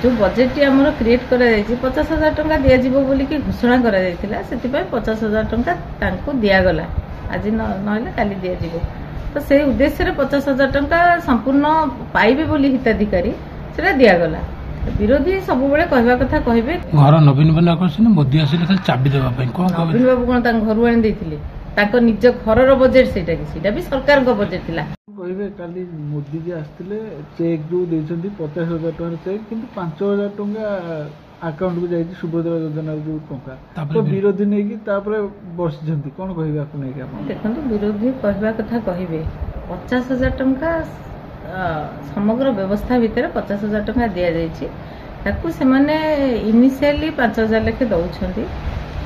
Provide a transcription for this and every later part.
जो budget T आमर create कर 50,000 टंका दिज्व बोल घोषणा कर 50,000 टंका दिगला आज ना काली दिज्व तो से उद्देश्य 50,000 टंका संपूर्ण पाइबे बोली हिताधिकारी से दिगला विरोधी सब कहवा कथा कहे घर नवीन पट्टनायक मोदी आसिले खाली चाबी देवा नवीन बाबू कौन घर आनी निज घर बजेट से भी सरकार बजेट थिला कहे काली मोदी जी आसते चेक जो 50,000 टकर चेक कि 5,000 टंका अकाउंट को जाइए सुभद्रा योजना जो टंका तो विरोधी नहीं बस कौन कहे देखो विरोधी कहवा कथा कहे 50,000 टंका समग्र व्यवस्था भितर 50,000 टंका दि जाती से इनिशियली 5,000 लेखे दौरान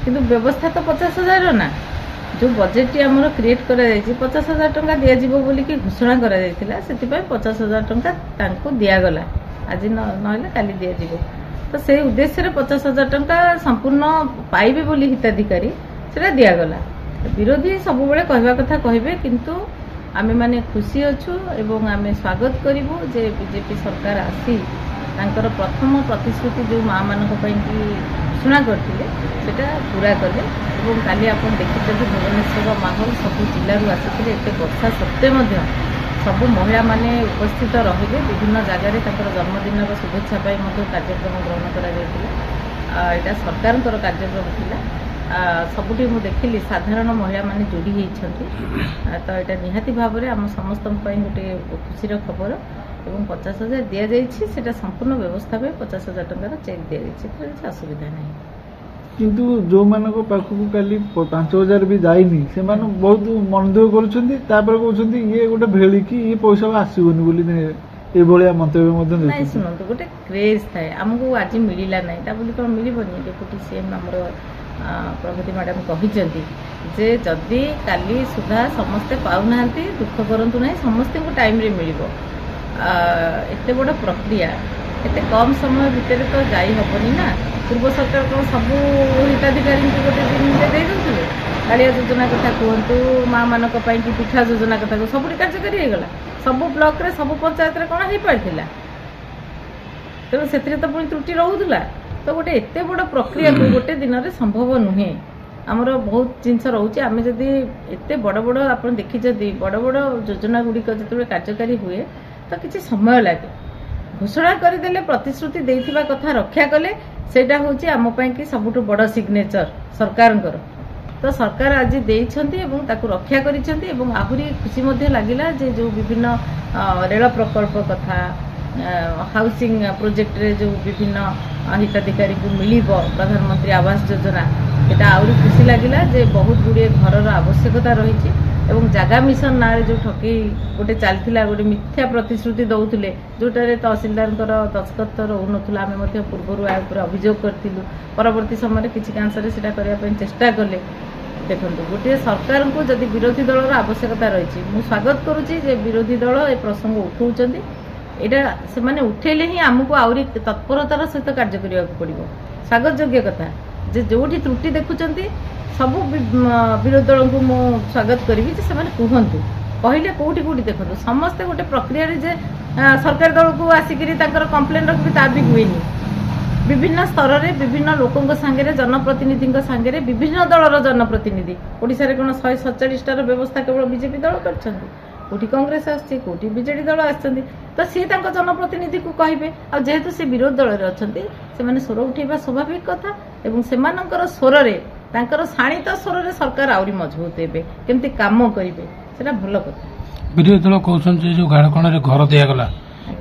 किंतु व्यवस्था तो 50,000 ना जो बजेट टी आमर क्रिएट कर 50,000 टंका दिज्व बोल घोषणा कर 50,000 टंका दिगला आज ना काली दिज्व तो से उद्देश्य 50,000 टंका संपूर्ण पाइबे बोली हिताधिकारी से दिगला विरोधी सब कहवा कथा कहे किंतु आमे माने खुशी अच्छु एवं आमे स्वागत करूँ जे बीजेपी सरकार आसी तांकर प्रथम प्रतिश्रुति जो माँ मान घोषणा करते पूरा कले काली आप देखते भुवनेश्वर माहौल सब जिलूर आसी एत वर्षा सत्वे सब महिला माने उपस्थित रहिले विभिन्न जगार जन्मदिन शुभेच्छा कार्यक्रम ग्रहण कर सरकार कार्यक्रम थिला सबुठी मु देखिली साधारण महिला माने जोड़ी होती तो यहाँ निहाती भाव में आम समस्त गोटे खुशी खबर एवं 50,000 दि जाइए संपूर्ण व्यवस्था में 50,000 टंकार चेक दि जाइए किसी असुविधा नहीं किंतु जो मान पाखक काली 5,000 भी जाइनी से बहुत मन दुख कर ये गोटे भेलिकी ये पैसा आसबनी बोली मंतव्य शुणु गोटे क्रेज थाए आमको आज मिलला ना बोली कौन मिलबनी डेपुटी सीएम आमर प्रगति मैडम कहते जे जदि काली सुधा समस्ते पाऊना दुख करूँ ना समस्त टाइम रे मिल एत बड़ प्रक्रिया एत कम समय भितर तो जाई हबनी ना पूर्व सरकार को सब हिताधिकारी गोटे दिन दे दूसरे कालिया योजना कथा कहतु माँ मान कि पिठा योजना कथा सब कार्यकारी होगा सब ब्लॉक रे सब पंचायत रे कौन हो पार्थिला तेणु से तो पुणी त्रुटि रोला तो गोटे एत बड़ प्रक्रिया को गोटे दिन में संभव नुहे आमर बहुत जिनस रोचे आम जदि एत बड़ बड़ आप देखी बड़ बड़ योजना गुड़िक जो कार्यकारी हुए तो किसी समय लगे घोषणा करदे प्रतिश्रुति देथिबा कथा रक्षा कले सेटा होची आम कि सबुठ बड़ सिग्नेचर सरकार तो सरकार आज देइछंती एवं ताकू रक्षा करिछंती एवं आहुरी खुशी मध्य लागिला जे जो विभिन्न रेल प्रकल्प कथा हाउसिंग प्रोजेक्ट रे जो विभिन्न हिताधिकारी को मिल प्रधानमंत्री आवास योजना सेटा आहुरी खुशी लागिला जे बहुत गुड़े घर आवश्यकता रही एवं जागा मिशन ना जो ठकई गोटे चलता गोटे मिथ्या प्रतिश्रुति दौले जोटारे तहसिलदार दस्तखत रोना आम पूर्व अभियोग करूँ परवर्ती समय किसी अंशे से चेष्टा कले देखो गोटे सरकार को जदि विरोधी दल आवश्यकता रही मु स्वागत करुच्ची विरोधी दल ए प्रसंग उठाऊँ यहाँ से उठेले ही आमको आहरी तत्परतार सहित कार्य करने पड़ो स्वागत योग्य कथा जे जो त्रुटि देखुंट सब विरोधी दल को मु स्वागत करी से कहतु कहले कौटी कौटी देखो समस्ते गोटे प्रक्रिया जे सरकार दल को आसिक कंप्लेन रखी ता भी हुए विभिन्न स्तर में विभिन्न लोकों सांगे जनप्रतिनिधि सांगे विभिन्न दलर जनप्रतिनिधि ओडिशा रे कौन 147 व्यवस्था केवल बीजेपी दल कर कांग्रेस आसटी बीजेडी दल तो सी जनप्रतिनिधि को कहे आ जेहेतु से विरोधी दल में अच्छा से स्वर उठेबा स्वाभाविक कथा एवं से स्वर में शाणित स्वर में सरकार आहरी मजबूत हे केमती काम करेंगे से भल कथा विरोधी दल कहते जो गाड़कण घर दिगला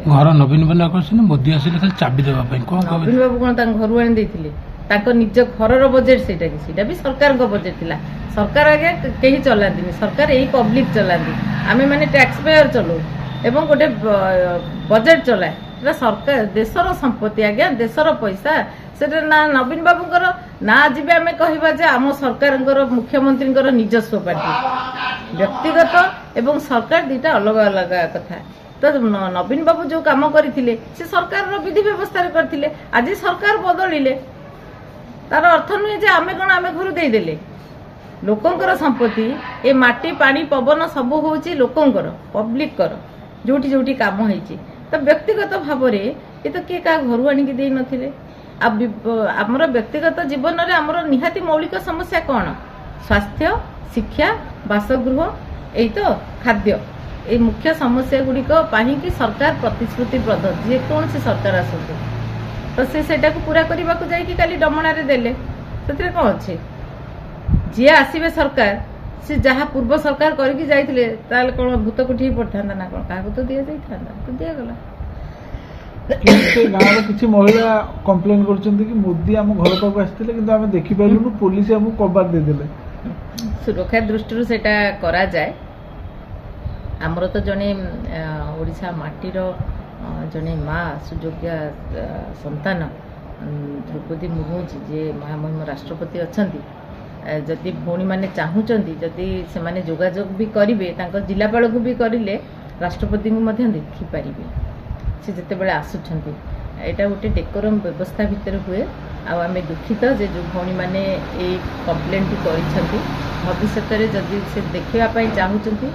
घर नवीन पट्टनायक मोदी आसिले खाली चाबी देवा नवीन बाबू कौन घर आनी निज घर बजेट से भी सरकार बजेट थिला सरकार आगे कहीं चलाती सरकार यही पब्लिक चलाती आमे माने टैक्स पेयर चलो एवं गोटे बजेट चलाए सरकार देशर संपत्ति आज्ञा देशर पैसा से ना नवीन बाबूर ना आज भी आम कह आम सरकार मुख्यमंत्री निजस्व पार्टी व्यक्तिगत एवं सरकार दुईटा अलग अलग कथा तो नवीन बाबू जो काम करते सरकार विधि व्यवस्था करते आज सरकार बदलिले तार अर्थ नुहे जे आमे कौन आमे घर देदेले लोकंकर संपत्ति ए माटी पानी पवन सब हूँ लोकंकर पब्लिक कर जोटी जोटी काम होती तो व्यक्तिगत भाव में ये तो किए क्या घर आणिकी देई नथिले आमर व्यक्तिगत जीवन में आमर निहाती मौलिक समस्या कौन स्वास्थ्य शिक्षा बासगृह यही तो खाद्य ये मुख्य समस्या गुड़िक कि सरकार प्रतिश्रुतिबद्ध जेकोसी सरकार आसतु तो सेटा को पूरा करने को जाकि काली डमणा देले से कौन अच्छे जी आसवे सरकार सी जहाँ पूर्व सरकार करके जाइए कौन भूत कोठी पड़ता ना कौन क्या तो दि जाता तो दिगला से गाँव किसी महिला कंप्लेन कर मोदी आम घर पाक आसते कि आम देखिपारू पुलिस आमको कबार देदेले सुरक्षा दृष्टि से करा जाए आमर तो जड़े ओडिशा माटीर जड़े माँ सुयोग्य संतान द्रौपदी मुर्मू जी जे महामहिम राष्ट्रपति अच्छा जदि भौणी मैंने चाहूँगी जदि से माने जोगाजोग भी करेंगे जिलापाल को भी करें राष्ट्रपति को देखिपारे से जिते बड़े आसुँच यहाँ गोटे डेकोरम व्यवस्था भितर हुए आम दुखित जे जो भौणी मैंने ये कम्प्लेन कर भविष्य में जदि से देखापी चाहूँगी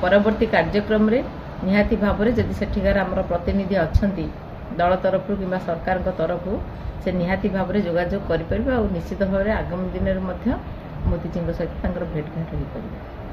परवर्ती कार्यक्रम रे निहाती भाव में जदि सेठिकार आमर प्रतिनिधि अच्छा दल तरफ कि सरकार तरफ से निहाती भाव में जोगाजोग करें और निश्चित भाव में आगामी दिन में मोदी जी सहित भेटघाट हो पार।